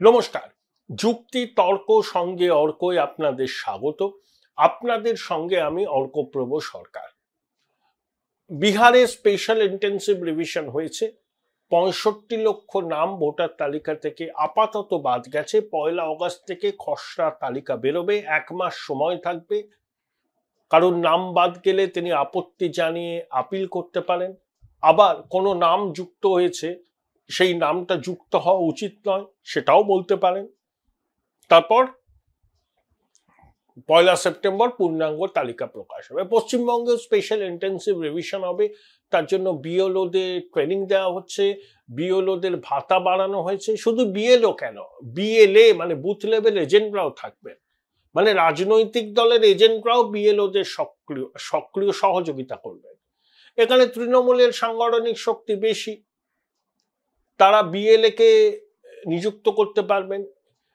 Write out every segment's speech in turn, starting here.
নমস্কার। যুক্তি তর্ক সঙ্গে অর্কই আপনাদের স্বাগত। আপনাদের সঙ্গে আমি অর্কপ্রভ সরকার। বিহারে স্পেশাল ইন্টেন্সিভ রিভিশন হয়েছে। ৬৫ লক্ষ নাম ভোটার তালিকা থেকে আপাতত বাদ গেছে। ১ আগস্ট থেকে খসড়া তালিকা বেরোবে। ১ মাস সময় থাকবে। কারণ নাম বাদ গেলে তিনি আপত্তি জানিয়ে আপিল করতে পারেন। আবার কোনো নাম যুক্ত হয়েছে, সেই নামটা যুক্ত হওয়া উচিত নয়, সেটাও বলতে পারেন। তারপর ১ সেপ্টেম্বর পূর্ণাঙ্গ তালিকা প্রকাশ হবে। পশ্চিমবঙ্গে স্পেশাল ইন্টেন্সিভ রিভিশন হবে। তার জন্য বিএলওদের ট্রেনিং দেওয়া হচ্ছে, বিএলওদের ভাতা বাড়ানো হয়েছে। শুধু বিএলও কেন, বিএলএ মানে বুথ লেভেল এজেন্টরাও থাকবেন। মানে রাজনৈতিক দলের এজেন্টরাও বিএলওদের সক্রিয় সহযোগিতা করবেন। এখানে তৃণমূলের সাংগঠনিক শক্তি বেশি, তারা বিএলএ কে নিযুক্ত করতে পারবেন।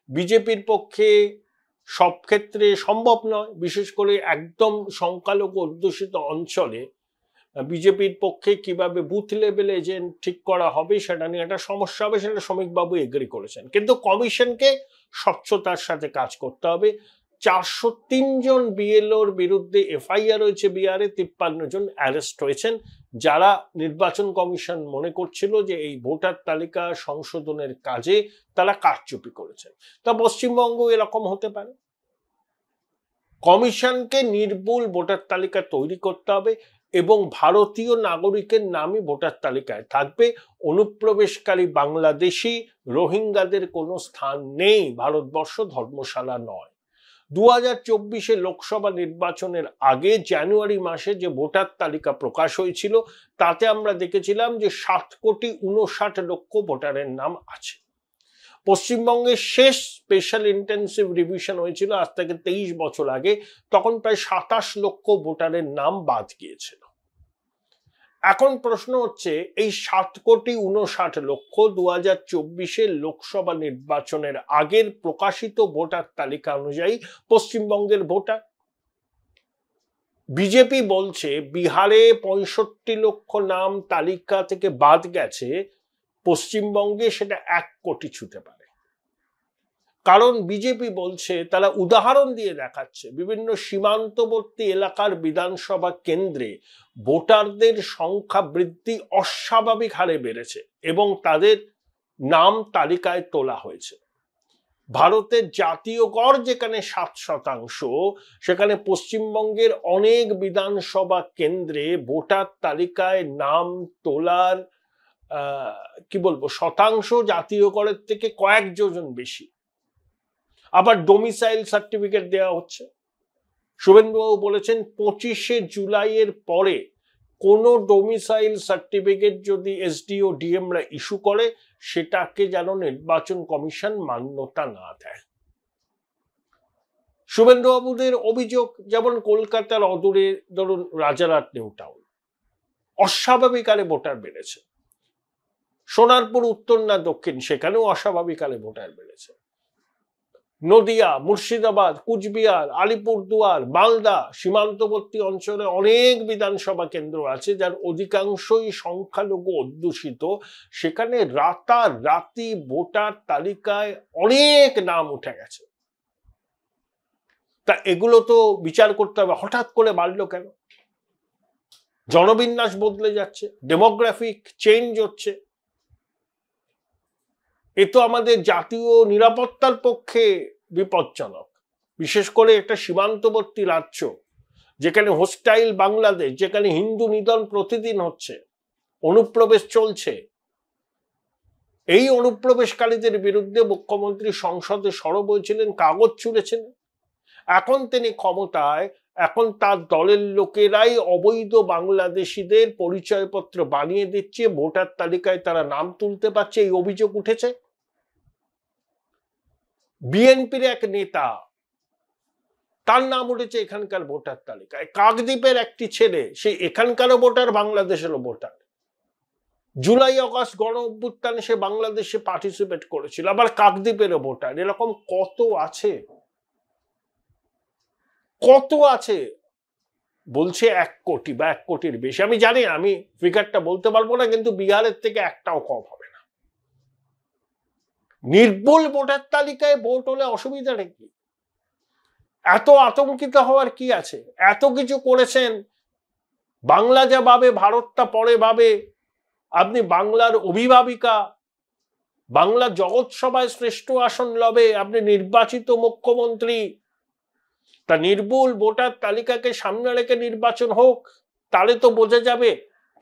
বিজেপির পক্ষে সব ক্ষেত্রে সম্ভব নয়, বিশেষ করে একদম সংখ্যালঘু অধ্যুষিত অঞ্চলে বিজেপির পক্ষে কিভাবে বুথ লেভেল এজেন্ট ঠিক করা হবে সেটা নিয়ে একটা সমস্যা হবে, সেটা শ্রমিকবাবু এগ্রি করেছেন। কিন্তু কমিশনকে স্বচ্ছতার সাথে কাজ করতে হবে। ৪০৩ জন বিএলওর বিরুদ্ধে এফআইআর হয়েছে বিহারে, ৫৩ জন অ্যারেস্ট হয়েছেন, যারা নির্বাচন কমিশন মনে করছিল যে এই ভোটার তালিকা সংশোধনের কাজে তারা কারচুপি করেছেন। তা পশ্চিমবঙ্গ এরকম হতে পারে। কমিশনকে নির্ভুল ভোটার তালিকা তৈরি করতে হবে এবং ভারতীয় নাগরিকের নামই ভোটার তালিকায় থাকবে। অনুপ্রবেশকারী বাংলাদেশি রোহিঙ্গাদের কোনো স্থান নেই। ভারতবর্ষ ধর্মশালা নয়। ২০২৪ লোকসভা নির্বাচনের আগে জানুয়ারি মাসে যে ভোটার তালিকা প্রকাশ হয়েছিল, তাতে আমরা দেখেছিলাম যে ৭,৫৯,০০,০০০ ভোটারের নাম আছে। পশ্চিমবঙ্গের শেষ স্পেশাল ইন্টেন্সিভ রিভিশন হয়েছিল আজ থেকে ২৩ বছর আগে, তখন প্রায় ২৭ লক্ষ ভোটারের নাম বাদ গিয়েছিল। এখন প্রশ্ন হচ্ছে, এই ৭,৫৯,০০,০০০ ২০২৪ লোকসভা নির্বাচনের আগের প্রকাশিত ভোটার তালিকা অনুযায়ী পশ্চিমবঙ্গের ভোটার। বিজেপি বলছে বিহারে ৬৫ লক্ষ নাম তালিকা থেকে বাদ গেছে, পশ্চিমবঙ্গে সেটা ১ কোটি ছুঁতে পারে। কারণ বিজেপি বলছে, তারা উদাহরণ দিয়ে দেখাচ্ছে, বিভিন্ন সীমান্তবর্তী এলাকার বিধানসভা কেন্দ্রে ভোটারদের সংখ্যা বৃদ্ধি অস্বাভাবিক হারে বেড়েছে এবং তাদের নাম তালিকায় তোলা হয়েছে। ভারতের জাতীয় গড় যেখানে ৭%, সেখানে পশ্চিমবঙ্গের অনেক বিধানসভা কেন্দ্রে ভোটার তালিকায় নাম তোলার শতাংশ জাতীয় গড়ের থেকে কয়েক যোজন বেশি। আবার ডোমিসাইল সার্টিফিকেট দেওয়া হচ্ছে। শুভেন্দুবাবু বলেছেন ২৫শে জুলাইয়ের পরে কোনো ডোমিসাইল সার্টিফিকেট যদি এসডিও ডিএমরা ইস্যু করে, সেটাকে যেন নির্বাচন কমিশন মান্যতা না দেয়। শুভেন্দুবাবুদের অভিযোগ, যেমন কলকাতার অদূরে ধরুন রাজারহাট নিউ টাউন, অস্বাভাবিক হারে ভোটার বেড়েছে। সোনারপুর উত্তর না দক্ষিণ, সেখানেও অস্বাভাবিক হারে ভোটার বেড়েছে। নদিয়া, মুর্শিদাবাদ, কুচবিহার, আলিপুরদুয়ার, মালদা সীমান্তবর্তী অঞ্চলে অনেক বিধানসভা কেন্দ্র আছে যার অধিকাংশই সংখ্যালঘু অধ্যুষিত। সেখানে রাতারাতি ভোটার তালিকায় অনেক নাম উঠে গেছে। তা এগুলো তো বিচার করতে হবে, হঠাৎ করে বাড়লো কেন? জনবিন্যাস বদলে যাচ্ছে, ডেমোগ্রাফিক চেঞ্জ হচ্ছে। এ তো আমাদের জাতীয় নিরাপত্তার পক্ষে বিপজ্জনক। বিশেষ করে একটা সীমান্তবর্তী রাজ্য যেখানে হোস্টাইল বাংলাদেশ, যেখানে হিন্দু নিধন প্রতিদিন হচ্ছে, অনুপ্রবেশ চলছে। এই অনুপ্রবেশকারীদের বিরুদ্ধে মুখ্যমন্ত্রী সংসদে সরব হয়েছিলেন, কাগজ ছুঁড়েছিলেন। এখন তিনি ক্ষমতায়, এখন তার দলের লোকেরাই অবৈধ বাংলাদেশিদের পরিচয়পত্র বানিয়ে দিচ্ছে, ভোটার তালিকায় তারা নাম তুলতে পারছে, এই অভিযোগ উঠেছে। বিএনপির এক নেতা, তার নাম উঠেছে এখানকার ভোটার তালিকায়। কাকদ্বীপের একটি ছেলে, সে এখানকারও ভোটার, বাংলাদেশেরও ভোটার। জুলাই আগস্ট গণ অভ্যুত্থানে সে বাংলাদেশে পার্টিসিপেট করেছিল, আবার কাকদ্বীপেরও ভোটার। এরকম কত আছে, কত আছে। বলছে ১ কোটি বা ১ কোটির বেশি। আমি জানি, আমি ফিগারটা বলতে পারবো না, কিন্তু বিহারের থেকে একটাও কম হবে না। নির্ভুল ভোটার তালিকায় ভোট হলে অসুবিধাটা কি? এত আতঙ্কিত হওয়ার কি আছে? এত কিছু করেছেন, বাংলা যা ভাবে ভারতটা পরে ভাবে, আপনি বাংলার অভিভাবিকা, বাংলা জগৎ সভায় শ্রেষ্ঠ আসন লবে, আপনি নির্বাচিত মুখ্যমন্ত্রী, তা নির্ভুল ভোটার তালিকাকে সামনে রেখে নির্বাচন হোক, তাহলে তো বোঝা যাবে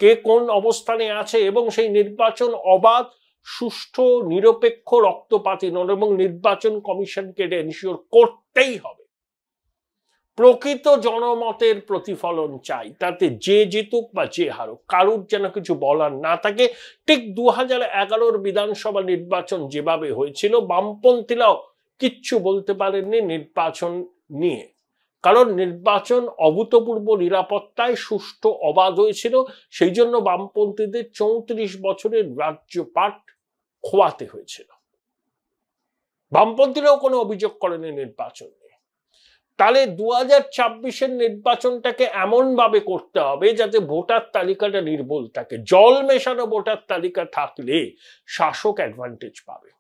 কে কোন অবস্থানে আছে, এবং সেই নির্বাচন অবাধ, সুষ্ঠু, নিরপেক্ষ, রক্তপাতহীন, এবং নির্বাচন কমিশনকে এনশিওর করতেই হবে। প্রকৃত জনমতের প্রতিফলন চাই, তাতে যে জিতুক বা যে হারুক কারুর যেন কিছু বলার না থাকে। ঠিক 2011 বিধানসভা নির্বাচন যেভাবে হয়েছিল, বামপন্থীরাও কিচ্ছু বলতে পারেননি নির্বাচন নিয়ে, কারণ নির্বাচন অভূতপূর্ব নিরাপত্তায় সুষ্ঠু অবাধ হয়েছিল। সেই জন্য বামপন্থীদের 34 বছরের রাজ্যপাট খোয়াতে হয়েছিল। বামপন্থীরাও কোনো অভিযোগ করেনি নির্বাচন নিয়ে। তাহলে 2024-এর নির্বাচনটাকে এমন ভাবে করতে হবে যাতে ভোটার তালিকাটা নির্ভুল থাকে। জল মেশানো ভোটার তালিকা থাকলে শাসক অ্যাডভান্টেজ পাবে,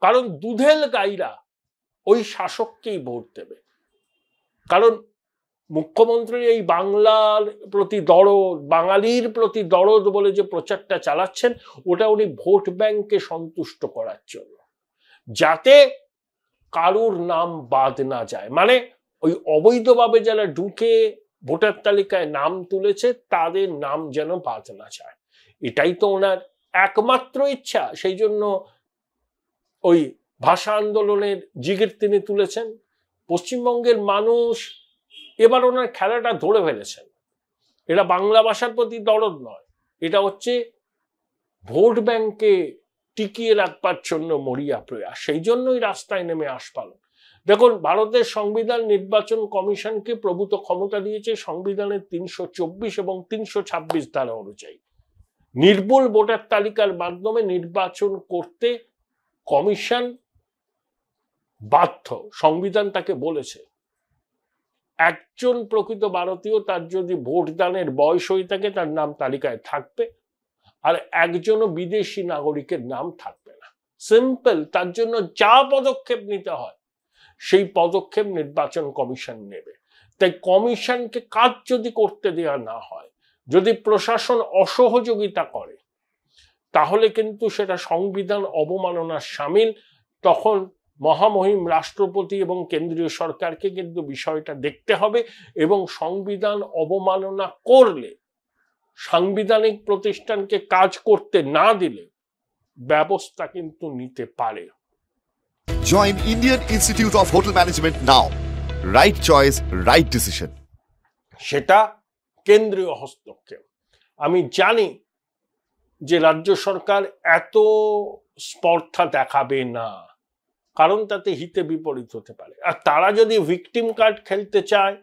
কারণ দুধেল গাইরা ওই শাসককেই ভোট দেবে। কারণ মুখ্যমন্ত্রী এই বাংলার প্রতি দরদ, বাঙালির প্রতি দরদ বলে যে প্রচারটা চালাচ্ছেন, ওটা উনি ভোট ব্যাংককে সন্তুষ্ট করার জন্য, যাতে কারুর নাম বাদ না যায়। মানে ওই অবৈধভাবে যারা ঢুকে ভোটার তালিকায় নাম তুলেছে তাদের নাম যেন বাদ না যায়, এটাই তো ওনার একমাত্র ইচ্ছা। সেই জন্য ওই ভাষা আন্দোলনের জিগির তিনি তুলেছেন। পশ্চিমবঙ্গের মানুষ এবার ওনার খেলাটা ধরে ফেলেছেন। এটা বাংলা ভাষার প্রতি দরদ নয়, এটা হচ্ছে ভোট ব্যাংকে টিকিয়ে রাখবার জন্য মরিয়া প্রয়াস। সেই জন্যই রাস্তায় নেমে আস্ফালন। দেখুন, ভারতের সংবিধান নির্বাচন কমিশনকে প্রভূত ক্ষমতা দিয়েছে সংবিধানের 324 এবং 326 ধারা অনুযায়ী। নির্ভুল ভোটার তালিকার মাধ্যমে নির্বাচন করতে কমিশন বাধ্য, সংবিধান তাকে বলেছে। একজন প্রকৃত ভারতীয়, তার যদি ভোটদানের বয়স হয়ে থাকে, তার নাম তালিকায় থাকবে, আর একজনও বিদেশি নাগরিকের নাম থাকবে না। সিম্পল। তার জন্য যা পদক্ষেপ নিতে হয় সেই পদক্ষেপ নির্বাচন কমিশন নেবে। তাই কমিশনকে কাজ যদি করতে দেওয়া না হয়, যদি প্রশাসন অসহযোগিতা করে, তাহলে কিন্তু সেটা সংবিধান অবমাননার শামিল। তখন মহামহিম রাষ্ট্রপতি এবং কেন্দ্রীয় সরকারকে কিন্তু বিষয়টা দেখতে হবে, এবং সংবিধান অবমাননা করলে, সাংবিধানিক প্রতিষ্ঠানকে কাজ করতে না দিলে ব্যবস্থা কিন্তু নিতে পারে। Join Indian Institute of Hotel Management now. Right choice, right decision. সেটা কেন্দ্রীয় হস্তক্ষেপ। আমি জানি যে রাজ্য সরকার এত স্পর্ধা দেখাবে না, কারণ তাতে হিতে বিপরীত হতে পারে। আর তারা যদি ভিকটিম কার্ড খেলতে চায়,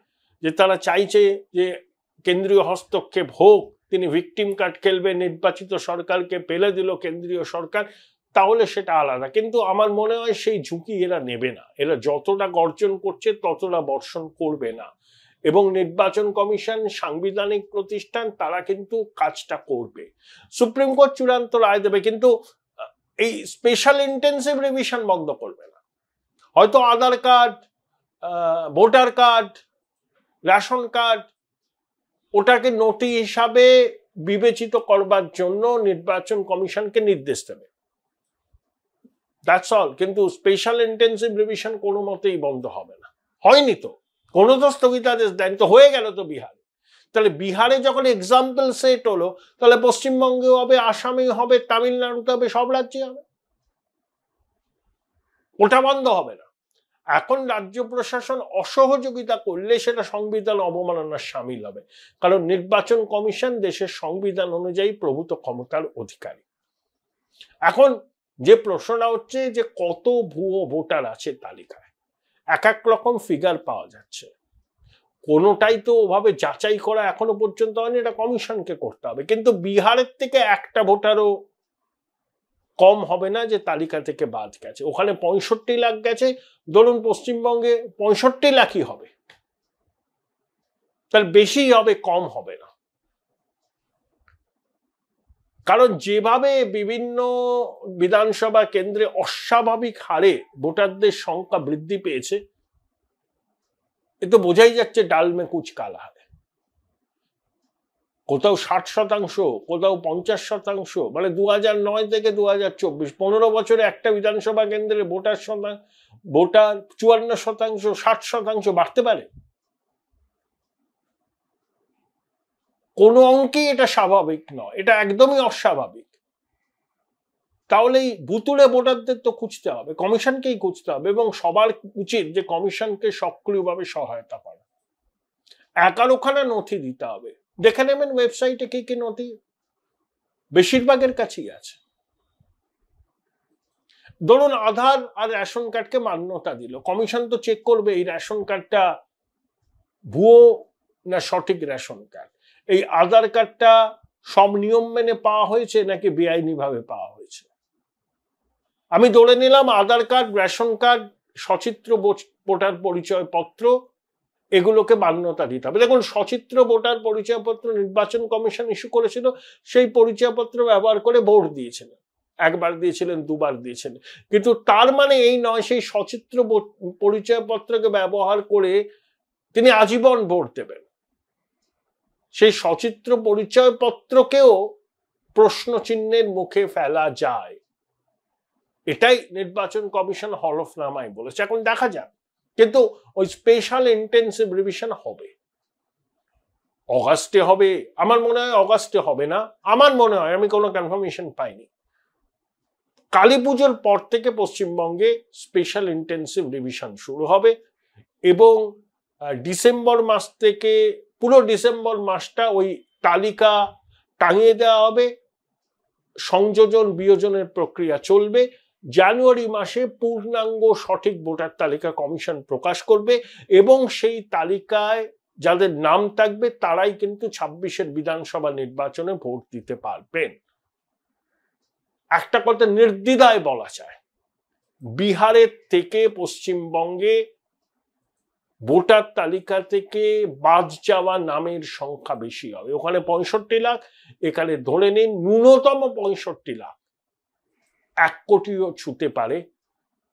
যে তারা চাইছে যে কেন্দ্রীয় হস্তক্ষেপ হোক, তিনি ভিকটিম কার্ড খেলবে, নির্বাচিত সরকারকে পেলে দিল কেন্দ্রীয় সরকার, তাহলে সেটা আলাদা। কিন্তু আমার মনে হয় সেই ঝুঁকি এরা নেবে না। এরা যতটা গর্জন করছে ততটা বর্ষণ করবে না, এবং নির্বাচন কমিশন, সাংবিধানিক প্রতিষ্ঠান, তারা কিন্তু কাজটা করবে। সুপ্রিম কোর্ট চূড়ান্ত রায় দেবে, কিন্তু এই স্পেশাল ইন্টেন্সিভ রিভিশন বন্ধ করবে না। হয়তো Aadhaar card, voter card, ration card, ওটাকে নথি হিসাবে বিবেচিত করবার জন্য নির্বাচন কমিশনকে নির্দেশ দেবে, দ্যাটস অল। কিন্তু স্পেশাল ইন্টেন্সিভ রিভিশন কোনো মতেই বন্ধ হবে না। হয়নি তো, কোনো তো স্থগিতাদেশ দেন তো, হয়ে গেল তো বিহারে। তাহলে বিহারে যখন এক্সাম্পল সেট হলো, তাহলে পশ্চিমবঙ্গেও হবে, আসামে হবে, তামিলনাড়ুতে হবে, সব রাজ্যে হবে। ওটা বন্ধ হবে না। এখন রাজ্য প্রশাসন অসহযোগিতা করলে সেটা সংবিধান অবমাননার শামিল হবে, কারণ নির্বাচন কমিশন দেশের সংবিধান অনুযায়ী প্রভূত ক্ষমতার অধিকারী। এখন যে প্রশ্নটা হচ্ছে যে কত ভুয়ো ভোটার আছে তালিকায়, এক এক রকম ফিগার পাওয়া যাচ্ছে, কোনোটাই তো ওভাবে যাচাই করা এখনো পর্যন্ত হয়নি, এটা কমিশনকে করতে হবে। কিন্তু বিহারের থেকে একটা ভোটারও কম হবে না যে তালিকা থেকে বাদ গেছে। ওখানে 65 লাখ গেছে, ধরুন পশ্চিমবঙ্গে 65 লাখই হবে, তাহলে বেশি হবে, কম হবে না। কারণ যেভাবে বিভিন্ন বিধানসভা কেন্দ্রে অস্বাভাবিক হারে ভোটারদের সংখ্যা বৃদ্ধি পেয়েছে, এ তো বোঝাই যাচ্ছে ডাল মে কুচ কালা है। কোথাও 60%, কোথাও 50%, মানে 2009 থেকে 2024 15 বছরে একটা বিধানসভা কেন্দ্রে ভোটার 54%, 60% বাড়তে পারে? কোন অঙ্কেই এটা স্বাভাবিক নয়, এটা একদমই অস্বাভাবিক। তাহলে এই ভুতুড়ে ভোটারদের তো খুঁজতে হবে, কমিশনকেই খুঁজতে হবে, এবং সবার উচিত যে কমিশনকে সক্রিয়ভাবে সহায়তা করা। 11খানা নথি দিতে হবে, দেখে নেবেন ওয়েবসাইটে কি কি নথি, বেশিরভাগের কাছেই আছে। ধরুন আধার আর রেশন কার্ডকে মান্যতা দিল, কমিশন তো চেক করবে এই রেশন কার্ডটা ভুয়ো না সঠিক রেশন কার্ড, এই আধার কার্ডটা সব নিয়ম মেনে পাওয়া হয়েছে নাকি বেআইনি ভাবে পাওয়া হয়েছে। আমি ধরে নিলাম আধার কার্ড, রেশন কার্ড, সচিত্র ভোটার পরিচয় পত্র, এগুলোকে মান্যতা দিতে হবে। দেখুন, সচিত্র ভোটার পরিচয়পত্র নির্বাচন কমিশন ইস্যু করেছিল, সেই পরিচয়পত্র ব্যবহার করে ভোট দিয়েছিলেন, একবার দিয়েছিলেন, দুবার দিয়েছিলেন, কিন্তু তার মানে এই নয় সেই সচিত্র পরিচয়পত্রকে ব্যবহার করে তিনি আজীবন ভোট দেবেন। সেই সচিত্র পরিচয়পত্রকেও প্রশ্ন চিহ্নের মুখে ফেলা যায়, এটাই নির্বাচন কমিশন হলফনামায় বলেছে। এখন দেখা যাক, কিন্তু ওই স্পেশাল ইন্টেন্সিভ রিভিশন হবে, অগাস্টে হবে। আমার মনে হয় অগাস্টে হবে না, আমার মনে হয়, আমি কোনো কনফার্মেশন পাইনি, কালী পুজোর পর থেকে পশ্চিমবঙ্গে স্পেশাল ইন্টেন্সিভ রিভিশন শুরু হবে, এবং ডিসেম্বর মাস থেকে পুরো ডিসেম্বর মাসটা ওই তালিকা টাঙিয়ে দেওয়া হবে, সংযোজন বিয়োজনের প্রক্রিয়া চলবে। জানুয়ারি মাসে পূর্ণাঙ্গ সঠিক ভোটার তালিকা কমিশন প্রকাশ করবে, এবং সেই তালিকায় যাদের নাম থাকবে তারাই কিন্তু 26-এর বিধানসভা নির্বাচনে ভোট দিতে পারবেন। একটা কথা নির্দ্বিধায় বলা যায়, বিহারের থেকে পশ্চিমবঙ্গে ভোটার তালিকা থেকে বাদ যাওয়া নামের সংখ্যা বেশি হবে। ওখানে 65 লাখ, এখানে ধরে নিন ন্যূনতম 65 লাখ, 1 কোটিও ছুঁতে পারে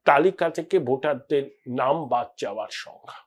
তালিকা থেকে ভোটারদের নাম বাদ যাওয়ার সংখ্যা।